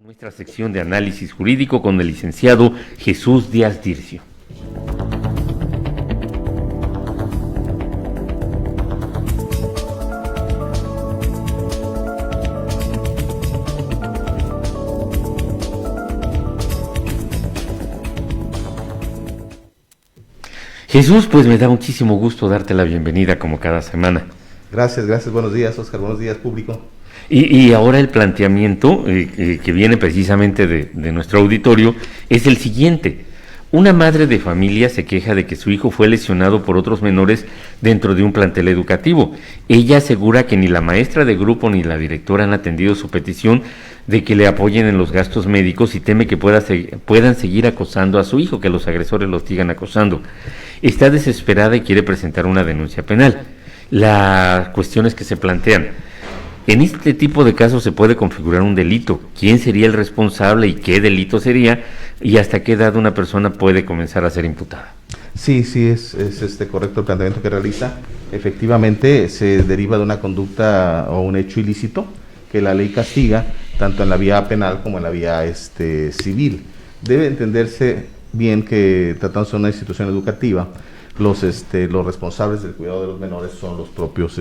Nuestra sección de análisis jurídico con el licenciado Jesús Díaz Dircio. Jesús, pues me da muchísimo gusto darte la bienvenida como cada semana. Gracias, buenos días, Oscar, buenos días, público. Y ahora el planteamiento que viene precisamente de nuestro auditorio es el siguiente. Una madre de familia se queja de que su hijo fue lesionado por otros menores dentro de un plantel educativo. Ella asegura que ni la maestra de grupo ni la directora han atendido su petición de que le apoyen en los gastos médicos y teme que puedan seguir acosando a su hijo, que los agresores lo sigan acosando. Está desesperada y quiere presentar una denuncia penal. Las cuestiones que se plantean: en este tipo de casos se puede configurar un delito. ¿Quién sería el responsable y qué delito sería? ¿Y hasta qué edad una persona puede comenzar a ser imputada? Sí, es correcto el planteamiento que realiza. Efectivamente, se deriva de una conducta o un hecho ilícito que la ley castiga, tanto en la vía penal como en la vía civil. Debe entenderse bien que, tratándose de una institución educativa, los responsables del cuidado de los menores son los propios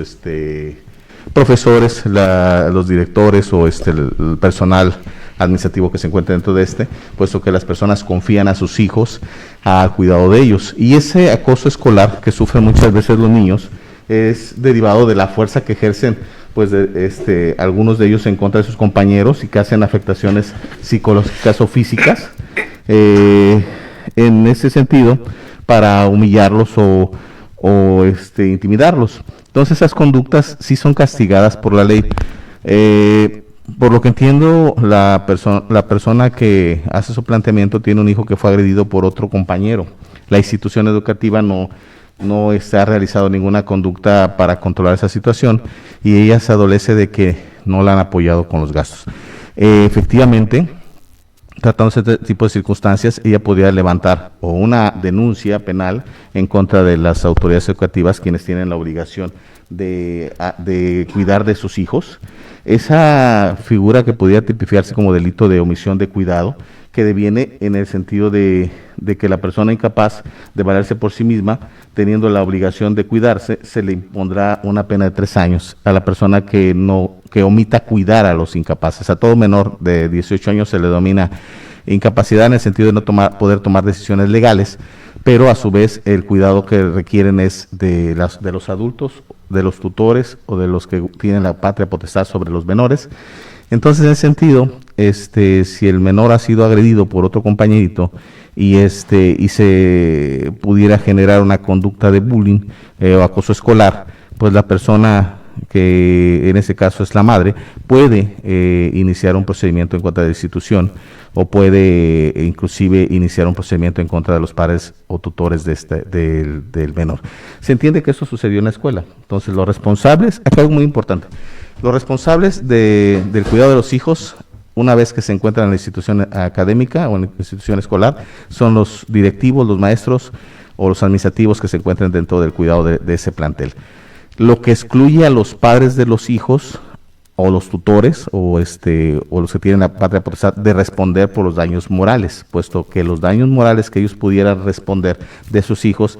profesores, los directores o el personal administrativo que se encuentra dentro de puesto que las personas confían a sus hijos al cuidado de ellos. Y ese acoso escolar que sufren muchas veces los niños es derivado de la fuerza que ejercen algunos de ellos en contra de sus compañeros y que hacen afectaciones psicológicas o físicas en ese sentido, para humillarlos o intimidarlos. Entonces esas conductas sí son castigadas por la ley. Por lo que entiendo, la persona que hace su planteamiento tiene un hijo que fue agredido por otro compañero. La institución educativa no ha realizado ninguna conducta para controlar esa situación y ella se adolece de que no la han apoyado con los gastos. Efectivamente, tratándose de este tipo de circunstancias, ella podría levantar o una denuncia penal en contra de las autoridades educativas, quienes tienen la obligación de cuidar de sus hijos. Esa figura que podría tipificarse como delito de omisión de cuidado, que deviene en el sentido de que la persona incapaz de valerse por sí misma, teniendo la obligación de cuidarse, se le impondrá una pena de 3 años a la persona que omita cuidar a los incapaces. A todo menor de 18 años se le denomina incapacidad en el sentido de no poder tomar decisiones legales, pero a su vez el cuidado que requieren es de los adultos, de los tutores o de los que tienen la patria potestad sobre los menores. Entonces, en ese sentido, si el menor ha sido agredido por otro compañerito y se pudiera generar una conducta de bullying o acoso escolar, pues la persona, que en ese caso es la madre, puede iniciar un procedimiento en contra de la institución o puede inclusive iniciar un procedimiento en contra de los padres o tutores del menor. Se entiende que eso sucedió en la escuela. Entonces, los responsables, acá algo muy importante, los responsables del cuidado de los hijos, una vez que se encuentran en la institución académica o en la institución escolar, son los directivos, los maestros o los administrativos que se encuentran dentro del cuidado de ese plantel. Lo que excluye a los padres de los hijos o los tutores o los que tienen la patria potestad de responder por los daños morales, puesto que los daños morales que ellos pudieran responder de sus hijos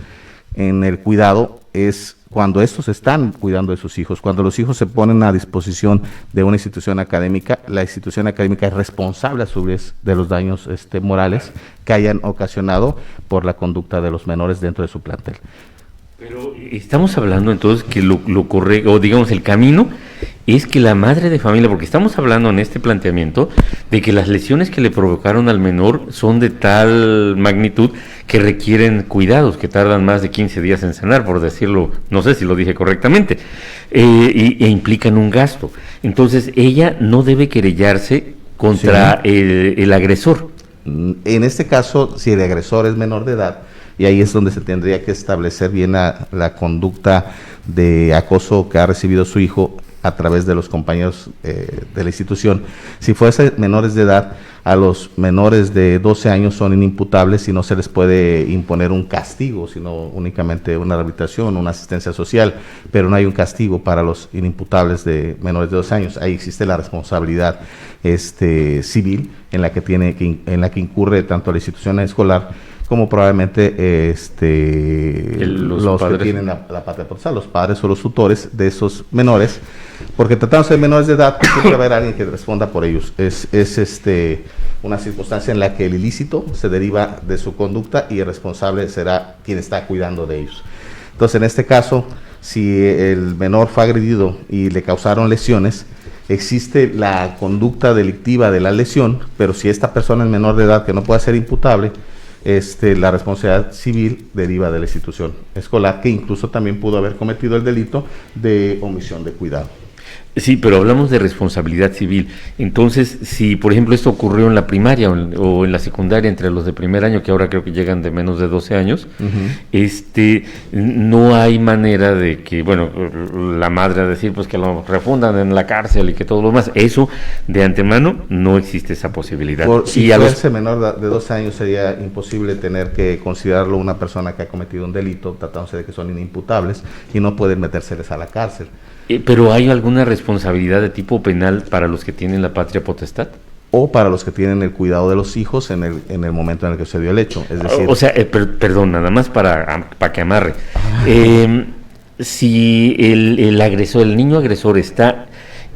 en el cuidado es cuando estos están cuidando de sus hijos. Cuando los hijos se ponen a disposición de una institución académica, la institución académica es responsable a su vez de los daños morales que hayan ocasionado por la conducta de los menores dentro de su plantel. Pero estamos hablando entonces que lo correcto, o digamos el camino, es que la madre de familia, porque estamos hablando en este planteamiento de que las lesiones que le provocaron al menor son de tal magnitud que requieren cuidados, que tardan más de 15 días en sanar, por decirlo, no sé si lo dije correctamente, e implican un gasto. Entonces ella no debe querellarse contra el agresor. En este caso, si el agresor es menor de edad y ahí es donde se tendría que establecer bien la conducta de acoso que ha recibido su hijo a través de los compañeros de la institución. Si fuese menores de edad, a los menores de 12 años son inimputables y no se les puede imponer un castigo, sino únicamente una rehabilitación, una asistencia social, pero no hay un castigo para los inimputables de menores de 12 años. Ahí existe la responsabilidad civil en la que incurre tanto la institución escolar como probablemente los que tienen la patria potestad, los padres o los tutores de esos menores, porque tratándose de menores de edad, siempre va a haber alguien que responda por ellos. Es una circunstancia en la que el ilícito se deriva de su conducta y el responsable será quien está cuidando de ellos. Entonces, en este caso, si el menor fue agredido y le causaron lesiones, existe la conducta delictiva de la lesión, pero si esta persona es menor de edad que no puede ser imputable, la responsabilidad civil deriva de la institución escolar, que incluso también pudo haber cometido el delito de omisión de cuidado. Sí, pero hablamos de responsabilidad civil. Entonces, si por ejemplo esto ocurrió en la primaria o en la secundaria entre los de primer año, que ahora creo que llegan de menos de 12 años, no hay manera de que, bueno, la madre a decir pues que lo refundan en la cárcel y que todo lo demás. Eso de antemano no existe esa posibilidad. Si fuese menor de 12 años sería imposible tener que considerarlo una persona que ha cometido un delito, tratándose de que son inimputables y no pueden metérseles a la cárcel. ¿Pero hay alguna responsabilidad de tipo penal para los que tienen la patria potestad? O para los que tienen el cuidado de los hijos en el momento en el que se dio el hecho. Es decir, perdón, nada más para que amarre. Si el agresor, el niño agresor está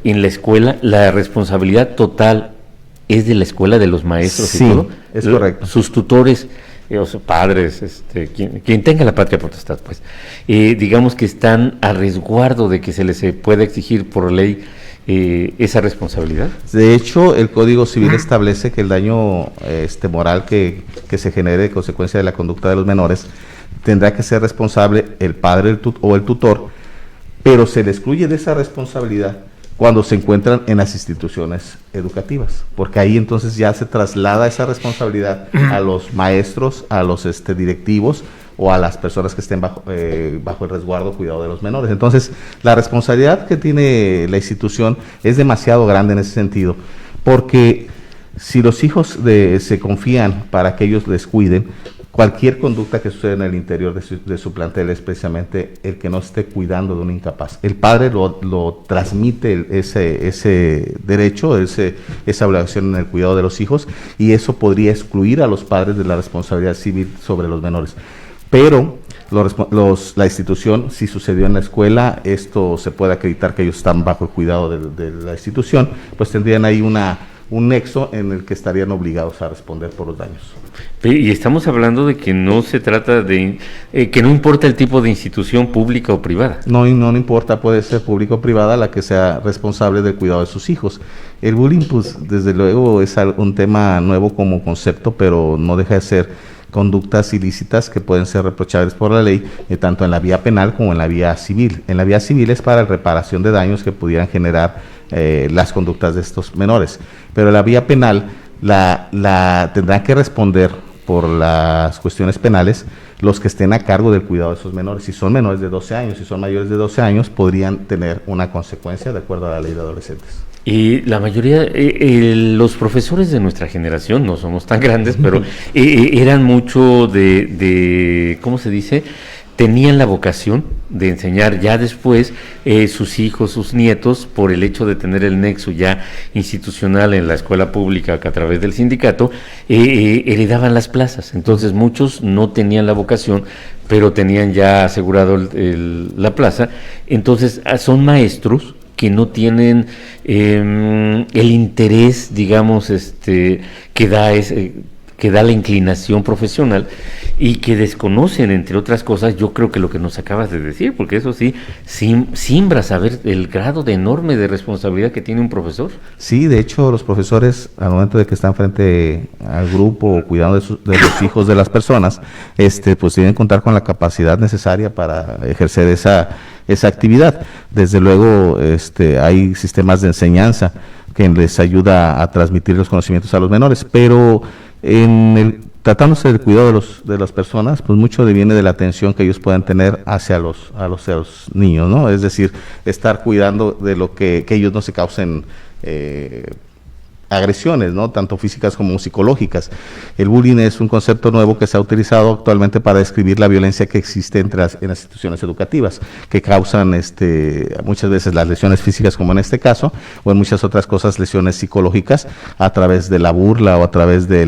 en la escuela, la responsabilidad total es de la escuela, de los maestros, sí, y todo. Es correcto. Sus tutores, o sea, padres, quien tenga la patria potestad, pues, digamos que están a resguardo de que se les pueda exigir por ley esa responsabilidad. De hecho, el Código Civil establece que el daño moral que se genere de consecuencia de la conducta de los menores tendrá que ser responsable el padre o el tutor, pero se le excluye de esa responsabilidad cuando se encuentran en las instituciones educativas, porque ahí entonces ya se traslada esa responsabilidad a los maestros, a los directivos o a las personas que estén bajo el resguardo, cuidado de los menores. Entonces, la responsabilidad que tiene la institución es demasiado grande en ese sentido, porque si los hijos se confían para que ellos les cuiden, cualquier conducta que suceda en el interior de su plantel es precisamente el que no esté cuidando de un incapaz. El padre lo transmite ese derecho, esa obligación en el cuidado de los hijos, y eso podría excluir a los padres de la responsabilidad civil sobre los menores. Pero la institución, si sucedió en la escuela, esto se puede acreditar que ellos están bajo el cuidado de la institución, pues tendrían ahí un nexo en el que estarían obligados a responder por los daños. Y estamos hablando de que no se trata de, que no importa el tipo de institución pública o privada. No importa, puede ser pública o privada la que sea responsable del cuidado de sus hijos. El bullying, pues, desde luego es un tema nuevo como concepto, pero no deja de ser conductas ilícitas que pueden ser reprochables por la ley, tanto en la vía penal como en la vía civil. En la vía civil es para reparación de daños que pudieran generar las conductas de estos menores, pero en la vía penal tendrán que responder por las cuestiones penales los que estén a cargo del cuidado de esos menores. Si son menores de 12 años, si son mayores de 12 años, podrían tener una consecuencia de acuerdo a la ley de adolescentes. Y la mayoría, los profesores de nuestra generación, no somos tan grandes, pero eran mucho ¿cómo se dice? Tenían la vocación de enseñar ya después sus hijos, sus nietos, por el hecho de tener el nexo ya institucional en la escuela pública que a través del sindicato, heredaban las plazas. Entonces muchos no tenían la vocación, pero tenían ya asegurado la plaza. Entonces son maestros que no tienen el interés, digamos, que da la inclinación profesional y que desconocen, entre otras cosas, yo creo que lo que nos acabas de decir, porque eso sí, simbra saber el grado de enorme de responsabilidad que tiene un profesor. Sí, de hecho, los profesores, al momento de que están frente al grupo o cuidando de los hijos de las personas, pues deben contar con la capacidad necesaria para ejercer esa actividad. Desde luego, hay sistemas de enseñanza que les ayuda a transmitir los conocimientos a los menores, pero en tratándose del cuidado de las personas, pues mucho viene de la atención que ellos puedan tener hacia los niños, ¿no? Es decir, estar cuidando de lo que ellos no se causen agresiones, ¿no? Tanto físicas como psicológicas. El bullying es un concepto nuevo que se ha utilizado actualmente para describir la violencia que existe en las instituciones educativas, que causan muchas veces las lesiones físicas, como en este caso, o en muchas otras cosas, lesiones psicológicas, a través de la burla o a través de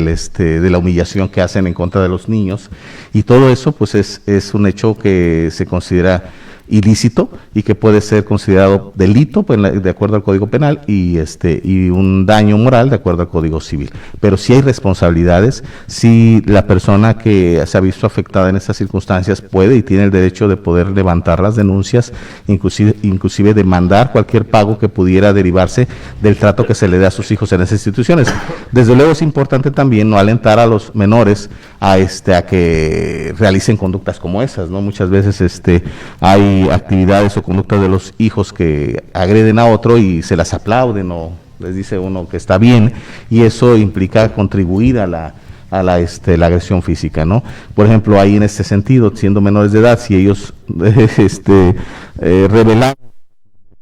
la humillación que hacen en contra de los niños. Y todo eso, pues, es un hecho que se considera ilícito y que puede ser considerado delito, pues, de acuerdo al Código Penal, y un daño moral de acuerdo al Código Civil. Pero sí hay responsabilidades, si la persona que se ha visto afectada en estas circunstancias puede y tiene el derecho de poder levantar las denuncias, inclusive demandar cualquier pago que pudiera derivarse del trato que se le dé a sus hijos en esas instituciones. Desde luego es importante también no alentar a los menores a que realicen conductas como esas, ¿no? Muchas veces hay actividades o conductas de los hijos que agreden a otro y se las aplauden o les dice uno que está bien, y eso implica contribuir a la agresión física, ¿no? Por ejemplo, ahí en este sentido, siendo menores de edad, si ellos revelan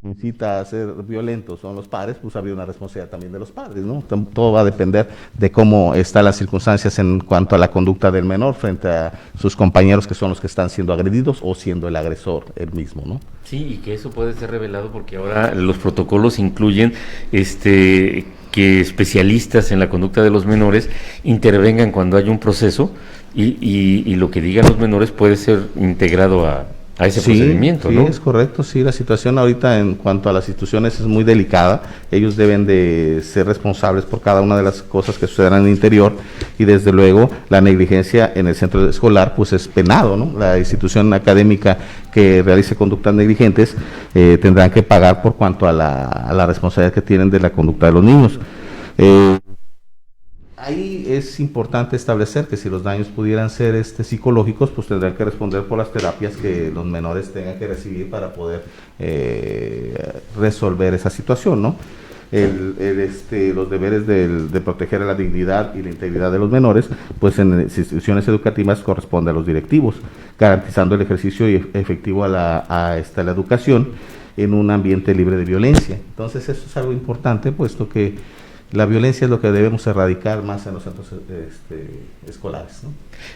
incita a ser violentos son los padres, pues habría una responsabilidad también de los padres, ¿no? Todo va a depender de cómo están las circunstancias en cuanto a la conducta del menor frente a sus compañeros, que son los que están siendo agredidos o siendo el agresor él mismo, ¿no? Sí, y que eso puede ser revelado porque ahora los protocolos incluyen que especialistas en la conducta de los menores intervengan cuando hay un proceso y lo que digan los menores puede ser integrado a ese procedimiento, ¿no? Sí, es correcto, sí, la situación ahorita en cuanto a las instituciones es muy delicada, ellos deben de ser responsables por cada una de las cosas que sucedan en el interior, y desde luego la negligencia en el centro escolar pues es penado, ¿no? La institución académica que realice conductas negligentes tendrán que pagar por cuanto a la responsabilidad que tienen de la conducta de los niños. Ahí es importante establecer que si los daños pudieran ser psicológicos, pues tendrán que responder por las terapias que los menores tengan que recibir para poder resolver esa situación, ¿no? Los deberes de proteger la dignidad y la integridad de los menores, pues en las instituciones educativas corresponde a los directivos, garantizando el ejercicio efectivo a la educación en un ambiente libre de violencia. Entonces eso es algo importante, puesto que la violencia es lo que debemos erradicar más en los centros escolares, ¿no?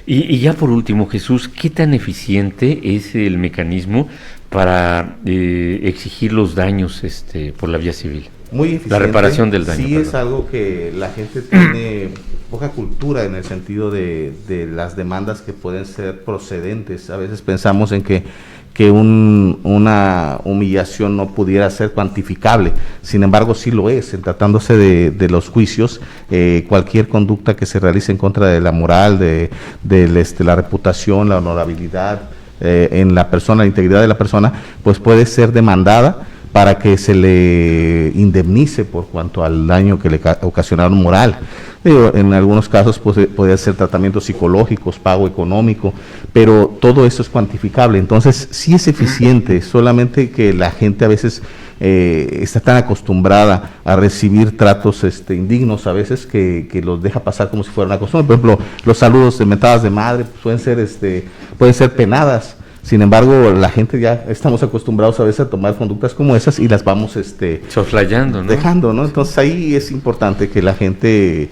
Y ya por último, Jesús, ¿qué tan eficiente es el mecanismo para exigir los daños por la vía civil? Muy eficiente. La reparación del daño. Sí, perdón. Es algo que la gente tiene poca cultura en el sentido de las demandas que pueden ser procedentes. A veces pensamos en que una humillación no pudiera ser cuantificable, sin embargo sí lo es, en tratándose de los juicios, cualquier conducta que se realice en contra de la moral, de la reputación, la honorabilidad en la persona, la integridad de la persona, pues puede ser demandada para que se le indemnice por cuanto al daño que le ocasionaron moral. En algunos casos puede ser tratamientos psicológicos, pago económico, pero todo eso es cuantificable. Entonces sí es eficiente, solamente que la gente a veces está tan acostumbrada a recibir tratos indignos a veces que los deja pasar como si fuera una costumbre. Por ejemplo, los saludos de mentadas de madre pueden ser penadas. Sin embargo, la gente ya estamos acostumbrados a veces a tomar conductas como esas y las vamos soslayando, ¿no? Dejando, ¿no? Entonces ahí es importante que la gente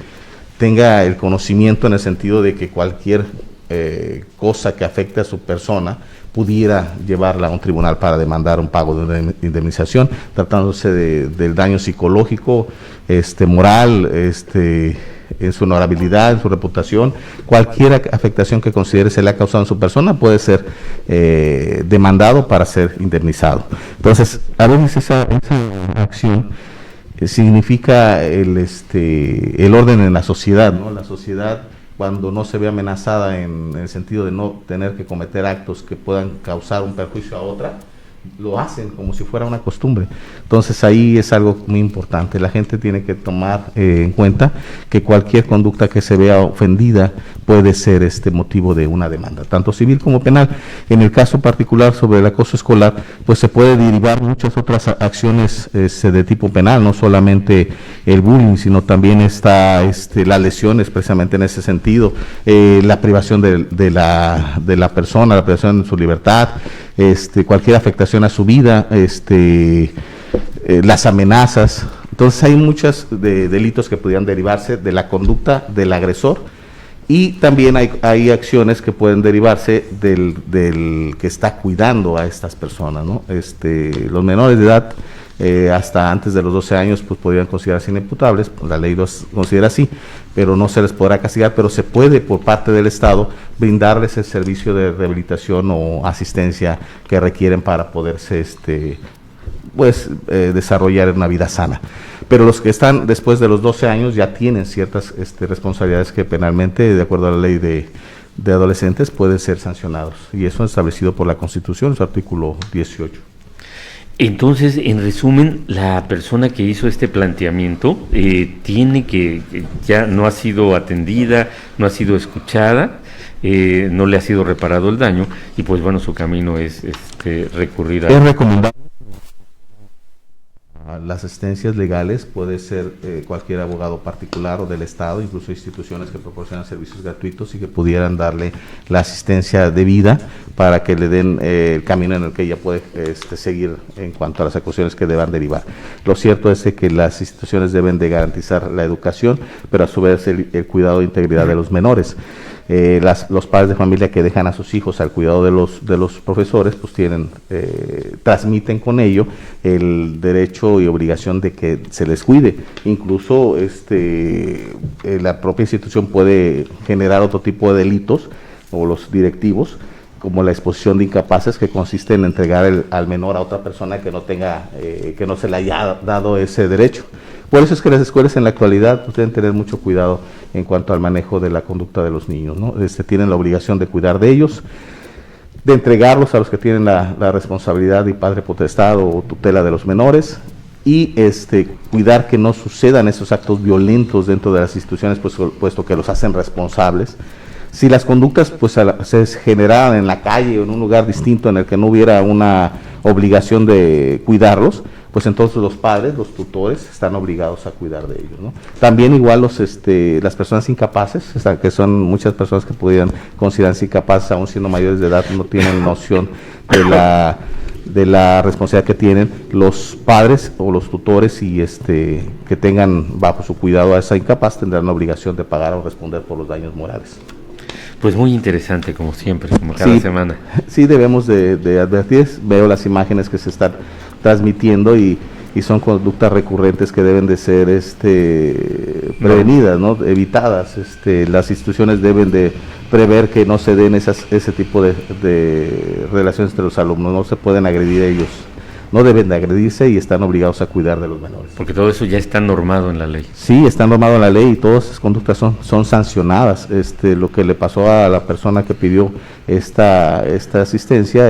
tenga el conocimiento en el sentido de que cualquier cosa que afecte a su persona pudiera llevarla a un tribunal para demandar un pago de una indemnización, tratándose del daño psicológico, moral, en su honorabilidad, en su reputación. Cualquier afectación que considere se le ha causado en su persona puede ser demandado para ser indemnizado. Entonces, a veces esa acción significa el orden en la sociedad, ¿no? La sociedad, cuando no se ve amenazada en el sentido de no tener que cometer actos que puedan causar un perjuicio a otra, lo hacen como si fuera una costumbre. Entonces ahí es algo muy importante. La gente tiene que tomar en cuenta que cualquier conducta que se vea ofendida puede ser motivo de una demanda, tanto civil como penal. En el caso particular sobre el acoso escolar, pues se puede derivar muchas otras acciones de tipo penal, no solamente el bullying, sino también está las lesiones precisamente en ese sentido, la privación de la persona, la privación de su libertad, cualquier afectación a su vida, las amenazas. Entonces hay muchos delitos que podrían derivarse de la conducta del agresor, y también hay acciones que pueden derivarse del que está cuidando a estas personas, ¿no? Los menores de edad hasta antes de los 12 años pues podrían considerarse inimputables, pues la ley los considera así, pero no se les podrá castigar, pero se puede por parte del Estado brindarles el servicio de rehabilitación o asistencia que requieren para poderse desarrollar una vida sana. Pero los que están después de los 12 años ya tienen ciertas responsabilidades que penalmente, de acuerdo a la ley de adolescentes, pueden ser sancionados, y eso es establecido por la Constitución, su artículo 18. Entonces, en resumen, la persona que hizo este planteamiento tiene que, ya no ha sido atendida, no ha sido escuchada, no le ha sido reparado el daño, y pues bueno, su camino es recurrir a... Es recomendable. Las asistencias legales puede ser cualquier abogado particular o del Estado, incluso instituciones que proporcionan servicios gratuitos y que pudieran darle la asistencia debida para que le den el camino en el que ella puede seguir en cuanto a las acusaciones que deban derivar. Lo cierto es que las instituciones deben de garantizar la educación, pero a su vez el cuidado de integridad de los menores. Los padres de familia que dejan a sus hijos al cuidado de los profesores, pues transmiten con ello el derecho y obligación de que se les cuide. Incluso la propia institución puede generar otro tipo de delitos, o los directivos, como la exposición de incapaces, que consiste en entregar al menor a otra persona que no se le haya dado ese derecho. Por eso es que las escuelas en la actualidad pues, deben tener mucho cuidado en cuanto al manejo de la conducta de los niños, ¿no? Tienen la obligación de cuidar de ellos, de entregarlos a los que tienen la responsabilidad y padre potestad o tutela de los menores, y cuidar que no sucedan esos actos violentos dentro de las instituciones, puesto que los hacen responsables. Si las conductas se generaran en la calle o en un lugar distinto en el que no hubiera una obligación de cuidarlos, pues entonces los padres, los tutores, están obligados a cuidar de ellos, ¿no? También igual las personas incapaces, que son muchas personas que pudieran considerarse incapaces, aún siendo mayores de edad, no tienen noción de la responsabilidad que tienen los padres o los tutores, y que tengan bajo su cuidado a esa incapaz, tendrán la obligación de pagar o responder por los daños morales. Pues muy interesante, como siempre, como cada semana. Sí, debemos de advertir. Veo las imágenes que se están transmitiendo y son conductas recurrentes que deben de ser prevenidas, ¿no? Evitadas. Las instituciones deben de prever que no se den ese tipo de relaciones entre los alumnos. No se pueden agredir ellos, no deben de agredirse, y están obligados a cuidar de los menores. Porque todo eso ya está normado en la ley. Sí, está normado en la ley, y todas esas conductas son sancionadas. Lo que le pasó a la persona que pidió esta asistencia,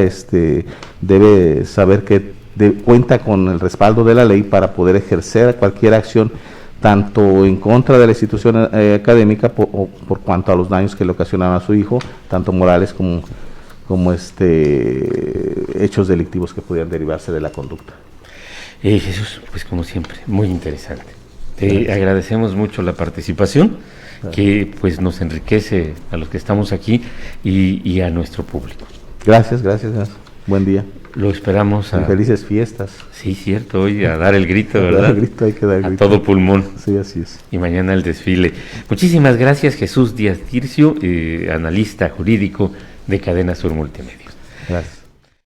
debe saber que cuenta con el respaldo de la ley para poder ejercer cualquier acción, tanto en contra de la institución académica por cuanto a los daños que le ocasionaron a su hijo, tanto morales como hechos delictivos que pudieran derivarse de la conducta. Jesús, pues como siempre, muy interesante. Te agradecemos mucho la participación, que pues nos enriquece a los que estamos aquí y a nuestro público. Gracias. Buen día. Lo esperamos felices fiestas. Sí, cierto, hoy a dar el grito, ¿verdad? Dar el grito, hay que dar el grito. A todo pulmón. Sí, así es. Y mañana el desfile. Muchísimas gracias, Jesús Díaz Tircio, analista jurídico de Cadena Sur Multimedios. Gracias.